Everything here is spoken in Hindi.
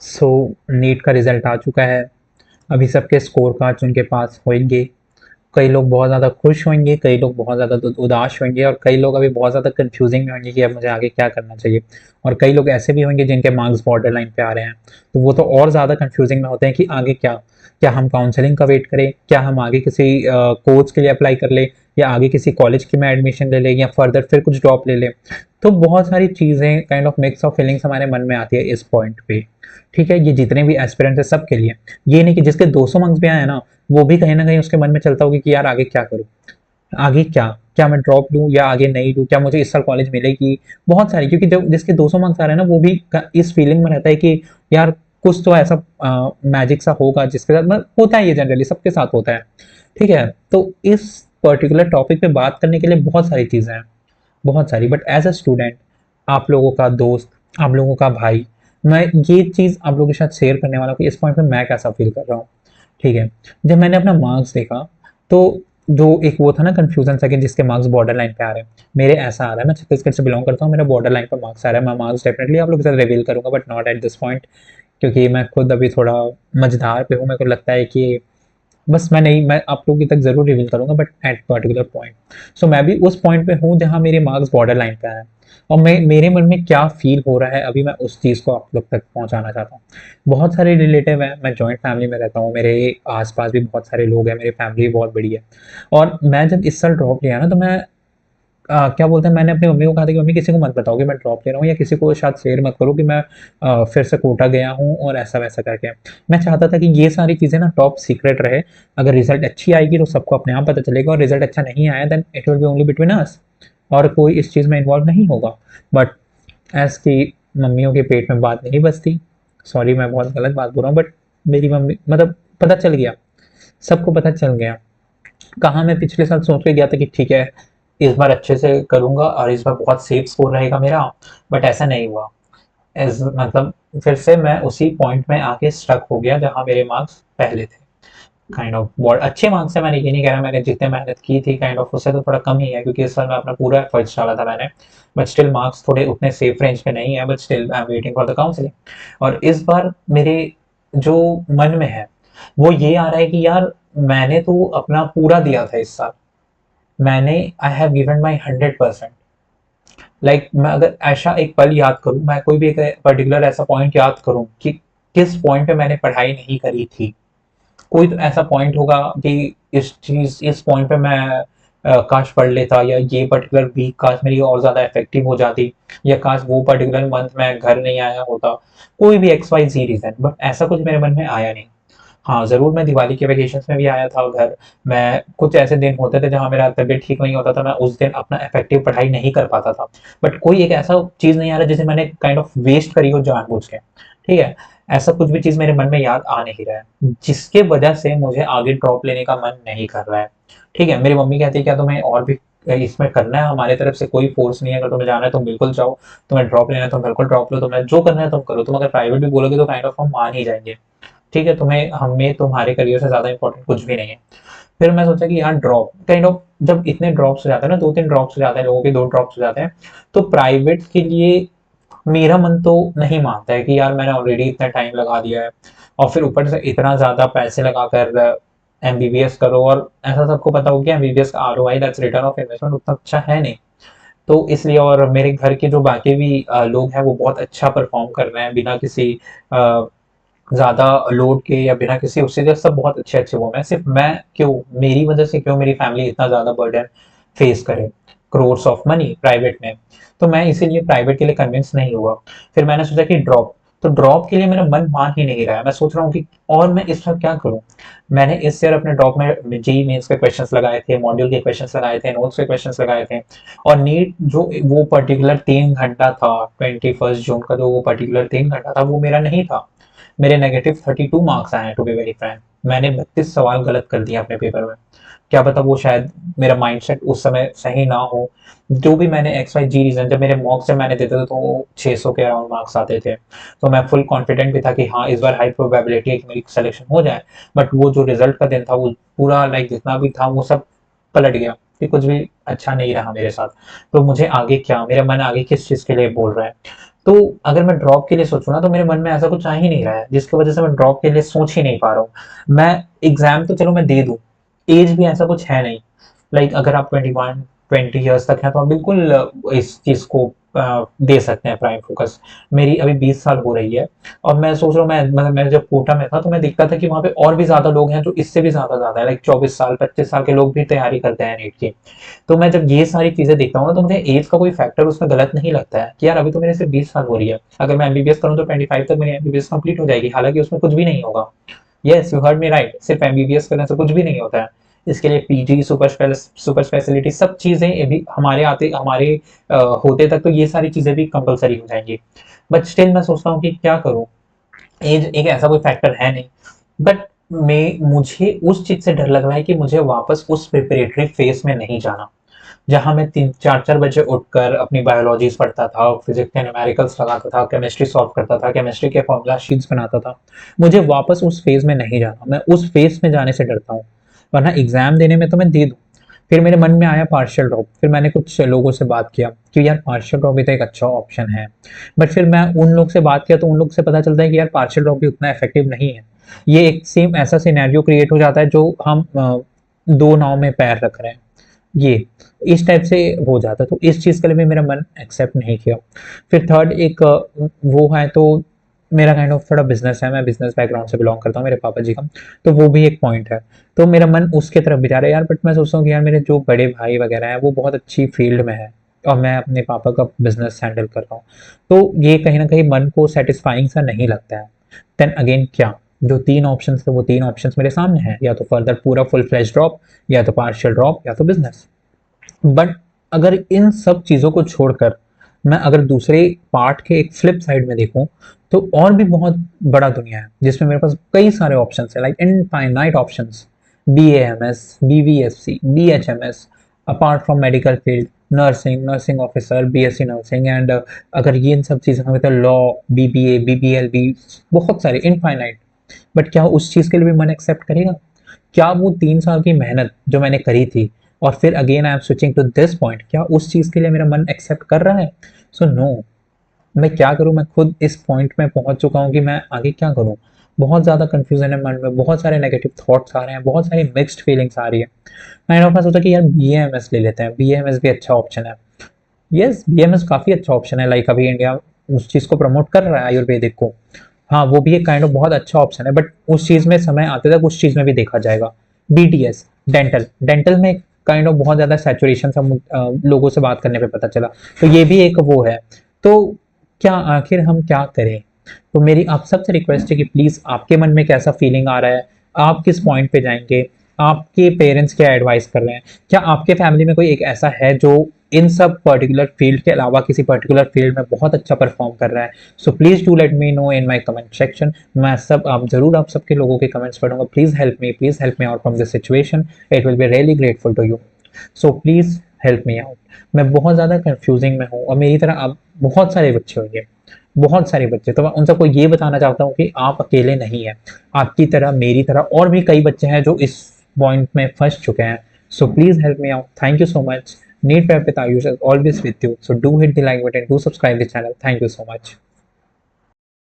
सो नीट का रिजल्ट आ चुका है। अभी सबके स्कोर कार्ड्स उनके पास होंगे। कई लोग बहुत ज़्यादा खुश होंगे, कई लोग बहुत ज़्यादा उदास होंगे, और कई लोग अभी बहुत ज़्यादा कंफ्यूजिंग में होंगे कि अब मुझे आगे क्या करना चाहिए। और कई लोग ऐसे भी होंगे जिनके मार्क्स बॉर्डर लाइन पे आ रहे हैं, तो वो तो और ज़्यादा कंफ्यूजिंग में होते हैं कि आगे क्या। क्या हम काउंसलिंग का वेट करें, क्या हम आगे किसी कोर्स के लिए अप्लाई कर ले, या आगे किसी कॉलेज की में एडमिशन ले ले, या फर्दर फिर कुछ ड्रॉप ले ले। तो बहुत सारी चीज़ें, kind of mix of feelings हमारे मन में आती है इस पॉइंट पे। ठीक है, ये जितने भी एस्पिरेंट्स हैं सबके लिए। ये नहीं कि जिसके 200 मार्क्स भी आए हैं ना, वो भी कहीं ना कहीं उसके मन में चलता होगा कि यार आगे क्या करूँ, आगे क्या, क्या मैं ड्रॉप लूँ या आगे नहीं लूँ, क्या मुझे इस साल कॉलेज मिलेगी। बहुत सारी, क्योंकि जब जिसके 200 मार्क्स आ रहे हैं ना, वो भी इस फीलिंग में रहता है कि यार कुछ तो ऐसा मैजिक सा होगा जिसके साथ, मतलब होता है, ये जनरली सबके साथ होता है। ठीक है, तो इस पर्टिकुलर टॉपिक पे बात करने के लिए बहुत सारी चीज़ें हैं, बहुत सारी। बट एज अ स्टूडेंट, आप लोगों का दोस्त, आप लोगों का भाई, मैं ये चीज़ आप लोगों के साथ शेयर करने वाला हूँ कि इस पॉइंट पे मैं कैसा फील कर रहा हूँ। ठीक है, जब मैंने अपना मार्क्स देखा, तो जो एक वो था ना कन्फ्यूजन सा कि जिसके मार्क्स बॉर्डर लाइन पे आ रहे हैं, मेरे ऐसा आ रहा है, मैं छत्तीसगढ़ से बिलोंग करता हूँ, मेरा बॉर्डर लाइन पे मार्क्स आ रहा है। मैं मार्क्स डेफिनेटली आप लोगों के साथ रिवील करूंगा, but not at this point, क्योंकि मैं खुद अभी थोड़ा मझधार पे हूँ। मेरे को लगता है कि बस मैं नहीं, मैं आप लोगों की तक जरूर रिवील करूंगा, बट एट पर्टिकुलर पॉइंट। सो मैं भी उस पॉइंट पे हूँ जहाँ मेरे मार्क्स बॉर्डर लाइन पे आए हैं, और मैं, मेरे मन में क्या फील हो रहा है अभी, मैं उस चीज़ को आप लोग तक पहुंचाना चाहता हूँ। बहुत सारे रिलेटिव हैं, मैं जॉइंट फैमिली में रहता हूँ, मेरे आसपास भी बहुत सारे लोग हैं, मेरी फैमिली बहुत बड़ी है। और मैं जब इस साल ड्रॉप लिया ना, तो मैं क्या बोलते हैं, मैंने अपनी मम्मी को कहा था कि मम्मी किसी को मत बताओ कि मैं ड्रॉप ले रहा हूँ, या किसी को शायद शेयर मत करो कि मैं फिर से कोटा गया हूँ और ऐसा वैसा करके। मैं चाहता था कि ये सारी चीज़ें ना टॉप सीक्रेट रहे। अगर रिजल्ट अच्छी आएगी तो सबको अपने आप पता चलेगा, और रिजल्ट अच्छा नहीं आया then it will be only between us, और कोई इस चीज़ में इन्वॉल्व नहीं होगा। बट एज की मम्मियों के पेट में बात नहीं बचती, सॉरी मैं बहुत गलत बात बोल रहा हूँ, बट मेरी मम्मी, मतलब पता चल गया, सबको पता चल गया। कहाँ मैं पिछले साल सोच के गया था कि ठीक है इस बार अच्छे से करूंगा और इस बार बहुत सेफ स्कोर रहेगा मेरा, बट ऐसा नहीं हुआ। मतलब फिर से मैं उसी पॉइंट में आके स्ट्रक हो गया जहाँ मेरे मार्क्स पहले थे। काइंड ऑफ बहुत अच्छे मार्क्स है, मैंने ये नहीं कह रहा, मैंने जितने मेहनत की थी काइंड ऑफ उससे तो थोड़ा कम ही है, क्योंकि इस साल मैं अपना पूरा एफर्ट्स डाला था मैंने। बट स्टिल मार्क्स थोड़े उतने सेफ रेंज पे नहीं है, but still I am waiting for the counselling. और इस बार मेरे जो मन में है वो ये आ रहा है कि यार मैंने तो अपना पूरा दिया था इस साल, मैंने I have given my 100%। Like मैं अगर ऐसा एक पल याद करूं, मैं कोई भी एक पर्टिकुलर ऐसा पॉइंट याद करूं कि किस पॉइंट पे मैंने पढ़ाई नहीं करी थी, कोई तो ऐसा पॉइंट होगा कि इस पॉइंट पे मैं काश पढ़ लेता, या ये पर्टिकुलर वीक काश मेरी और ज्यादा इफेक्टिव हो जाती, या काश वो पर्टिकुलर मंथ में घर नहीं आया होता। कोई भी X Y Z reason, but ऐसा कुछ मेरे मन में आया नहीं। हाँ ज़रूर, मैं दिवाली के वैकेशंस में भी आया था घर। मैं कुछ ऐसे दिन होते थे जहाँ मेरा तबीयत ठीक नहीं होता था, मैं उस दिन अपना इफेक्टिव पढ़ाई नहीं कर पाता था। बट कोई एक ऐसा चीज़ नहीं आ रहा जिसे मैंने काइंड ऑफ वेस्ट करी हो जानबूझ के। ठीक है, ऐसा कुछ भी चीज़ मेरे मन में याद आ नहीं रहा है जिसके वजह से मुझे आगे ड्रॉप लेने का मन नहीं कर रहा है। ठीक है, मेरी मम्मी कहती है क्या तुम्हें और भी इसमें करना है, हमारे तरफ से कोई फोर्स नहीं है, अगर तुम्हें जाना है तुम बिल्कुल जाओ, तुम्हें ड्रॉप लेना है तुम बिल्कुल ड्रॉप लो, तुम्हें जो करना है तुम करो, तुम अगर प्राइवेट भी बोलोगे तो काइंड ऑफ हम मान ही जाएंगे। ठीक है, तुम्हें हमें तुम्हारे करियर से ज्यादा इंपॉर्टेंट कुछ भी नहीं है। फिर मैं सोचा कि यार ड्रॉप काइंड ऑफ, जब इतने ड्रॉप्स हो जाते हैं ना, 2-3 ड्रॉप्स हो जाते हैं, लोगों के 2 ड्रॉप्स हो जाते हैं, तो प्राइवेट के लिए मेरा मन तो नहीं मानता है कि यार मैंने ऑलरेडी इतना टाइम लगा दिया है, और फिर ऊपर से इतना ज्यादा पैसे लगाकर एमबीबीएस करो, और ऐसा सबको पता हो कि एमबीबीएस का ROI, that's return of investment, उतना अच्छा है नहीं। तो इसलिए, और मेरे घर के जो बाकी भी लोग हैं वो बहुत अच्छा परफॉर्म कर रहे हैं बिना किसी ज़्यादा लोड के या बिना किसी उससे, जो सब बहुत अच्छे अच्छे वो हैं, सिर्फ मैं क्यों, मेरी वजह से क्यों मेरी फैमिली इतना ज़्यादा बर्डन फेस करे, क्रोर्स ऑफ मनी प्राइवेट में। तो मैं इसीलिए प्राइवेट के लिए कन्विंस नहीं हुआ। फिर मैंने सोचा कि ड्रॉप, तो ड्रॉप के लिए मेरा मन मान ही नहीं रहा है। मैं सोच रहा हूँ कि और मैं इस वक्त क्या करूँ। मैंने इस ईयर अपने ड्रॉप में जेई मेंस के क्वेश्चंस लगाए थे, मॉड्यूल के क्वेश्चंस लगाए थे, नोट्स के क्वेश्चंस लगाए थे, और नीट जो वो पर्टिकुलर 3 घंटा था, 21 जून का जो वो पर्टिकुलर 3 घंटा था, वो मेरा नहीं था। मेरे -32 मार्क्स आए हैं, टू बी वेरी फ्रैंक। मैंने 32 सवाल गलत कर दिए अपने पेपर में। क्या पता वो शायद मेरा माइंडसेट उस समय सही ना हो। जो भी मैंने एक्स वाई जी रीजन, जब मेरे मॉक्स जब मैंने देते थे तो वो 600 के अराउंड मार्क्स आते थे, तो मैं फुल कॉन्फिडेंट भी था कि हाँ इस बार हाई प्रोबेबिलिटी है कि मेरी सिलेक्शन हो जाए। बट वो जो रिजल्ट का दिन था वो पूरा लाइक जितना भी था वो सब पलट गया, कि कुछ भी अच्छा नहीं रहा मेरे साथ। तो मुझे आगे क्या, मेरा मन आगे किस चीज़ के लिए बोल रहा है। तो अगर मैं ड्रॉप के लिए सोचूँ ना, तो मेरे मन में ऐसा कुछ आ ही नहीं रहा है, जिसकी वजह से मैं ड्रॉप के लिए सोच ही नहीं पा रहा हूँ। मैं एग्जाम तो चलो मैं दे दूँ, एज भी ऐसा कुछ है नहीं। लाइक अगर आप 21-20 ईयर्स तक हैं तो आप बिल्कुल इस चीज़ को दे सकते हैं प्राइम फोकस। मेरी अभी 20 साल हो रही है, और मैं सोच रहा हूँ, मैं जब कोटा में था तो मैं देखता था कि वहाँ पे और भी ज़्यादा लोग हैं जो इससे भी ज़्यादा है, लाइक 24 साल 25 साल के लोग भी तैयारी करते हैं नीट की। तो मैं जब ये सारी चीज़ें देखता हूँ ना, तो मुझे एज का कोई फैक्टर उसमें गलत नहीं लगता है कि यार अभी तो मेरे सिर्फ 20 साल हो रही है, अगर मैं एमबीबीएस करूँ तो 25 तक मेरी एमबीबीएस कंप्लीट हो जाएगी, हालांकि उसमें कुछ भी नहीं होगा। Yes, you heard me right, सिर्फ एमबीबीएस करने से कुछ भी नहीं होता है। इसके लिए पीजी, सुपर स्पेशलिटी, सब चीजें ये भी हमारे होते तक तो ये सारी चीजें भी कंपलसरी हो जाएंगी। बट स्टिल मैं सोचता हूँ कि क्या करूँ, एज एक ऐसा कोई फैक्टर है नहीं। बट मुझे उस चीज से डर लग रहा है कि मुझे वापस उस प्रिपरेटरी फेज में नहीं जाना, जहाँ मैं 3-4 बजे उठकर अपनी बायोलॉजीज पढ़ता था, फिजिक्स के न्यूमेरिकल्स लगाता था, केमिस्ट्री सॉल्व करता था, केमिस्ट्री के फॉर्मूला शीट्स बनाता था। मुझे वापस उस फेज में नहीं जाना, मैं उस फेज में जाने से डरता हूँ। वरना एग्जाम देने में तो मैं दे दूँ। फिर मेरे मन में आया पार्शियल ड्रॉप, फिर मैंने कुछ लोगों से बात किया कि यार पार्शियल ड्रॉप भी तो एक अच्छा ऑप्शन है। बट फिर मैं उन लोग से बात किया तो उन लोग से पता चलता है कि यार पार्शियल ड्रॉप भी उतना इफेक्टिव नहीं है। ये एक सेम ऐसा सिनेरियो क्रिएट हो जाता है जो हम दो नाव में पैर रख रहे हैं, ये इस टाइप से हो जाता है। तो इस चीज के लिए भी मेरा मन एक्सेप्ट नहीं किया। फिर थर्ड एक वो है, तो मेरा काइंड ऑफ थोड़ा बिजनेस है, मैं बिजनेस बैकग्राउंड से बिलोंग करता हूँ, मेरे पापा जी का। तो वो भी एक पॉइंट है। तो मेरा मन उसके तरफ भी जा रहा है यार, बट मैं सोचता हूँ कि यार मेरे जो बड़े भाई वगैरह हैं वो बहुत अच्छी फील्ड में है, और मैं अपने पापा का बिजनेस हैंडल कर रहा हूँ। तो ये कहीं ना कहीं मन को सेटिस्फाइंग सा नहीं लगता है। देन अगेन क्या, जो तीन ऑप्शंस थे वो तीन ऑप्शंस मेरे सामने हैं, या तो फर्दर पूरा फुल फ्लैश ड्रॉप, या तो पार्शियल ड्रॉप, या तो बिजनेस। बट अगर इन सब चीजों को छोड़कर मैं अगर दूसरे पार्ट के एक फ्लिप साइड में देखूं, तो और भी बहुत बड़ा दुनिया है जिसमें मेरे पास कई सारे ऑप्शंस है, like infinite options. B A M S, B V S C, B H M S, apart from medical field, nursing, nursing officer, B S C nursing, and अगर ये इन सब चीज़ों में तो law, B B A, B B L B, बहुत सारे इनफाइनाइट। बट क्या उस चीज़ के लिए भी मन एक्सेप्ट करेगा? क्या वो 3 साल की मेहनत जो मैंने करी थी, और फिर again I am switching to this point, क्या उस चीज के लिए मेरा मन एक्सेप्ट कर रहा है? So no. मैं क्या करूं, मैं खुद इस पॉइंट में पहुंच चुका हूं कि मैं आगे क्या करूं। बहुत ज्यादा कंफ्यूजन है मन में, बहुत सारे नेगेटिव थॉट्स आ रहे हैं, बहुत सारी मिक्स्ड फीलिंग्स आ रही है। मैं सोचा कि यार बीएमएस ले लेते हैं, बीएमएस भी अच्छा ऑप्शन है। यस, बीएमएस काफी अच्छा ऑप्शन है, लाइक अभी इंडिया उस चीज को प्रमोट कर रहा है, आयुर्वेदिक को। हाँ, वो भी एक काइंड ऑफ बहुत अच्छा ऑप्शन है, बट उस चीज में समय आते तक उस चीज में भी देखा जाएगा। बीटीएस, डेंटल, डेंटल में काइंड ऑफ बहुत ज्यादा सैचुरेशन लोगों से बात करने पे पता चला। तो ये भी एक वो है। तो क्या आखिर हम क्या करें? तो मेरी आप सबसे रिक्वेस्ट है कि प्लीज आपके मन में कैसा फीलिंग आ रहा है, आप किस पॉइंट पे जाएंगे, आपके पेरेंट्स क्या एडवाइस कर रहे हैं, क्या आपके फैमिली में कोई एक ऐसा है जो इन सब पर्टिकुलर फील्ड के अलावा किसी पर्टिकुलर फील्ड में बहुत अच्छा परफॉर्म कर रहा है? So please do let me know in my comment section. मैं सब आप जरूर आप सबके लोगों के कमेंट्स पढ़ूंगा। Please help me out from this situation, it will be really grateful to you. So please help me out. मैं बहुत ज़्यादा कंफ्यूजिंग में हूँ, और मेरी तरह आप बहुत सारे बच्चे होंगे, बहुत सारे बच्चे। तो मैं उन सबको ये बताना चाहता हूँ कि आप अकेले नहीं हैं। आपकी तरह, मेरी तरह और भी कई बच्चे हैं जो इस पॉइंट में फंस चुके हैं। सो please help me out. Thank you so much. Need Prep with Ayush is always with you. So do hit the like button, do subscribe the channel. Thank you so much.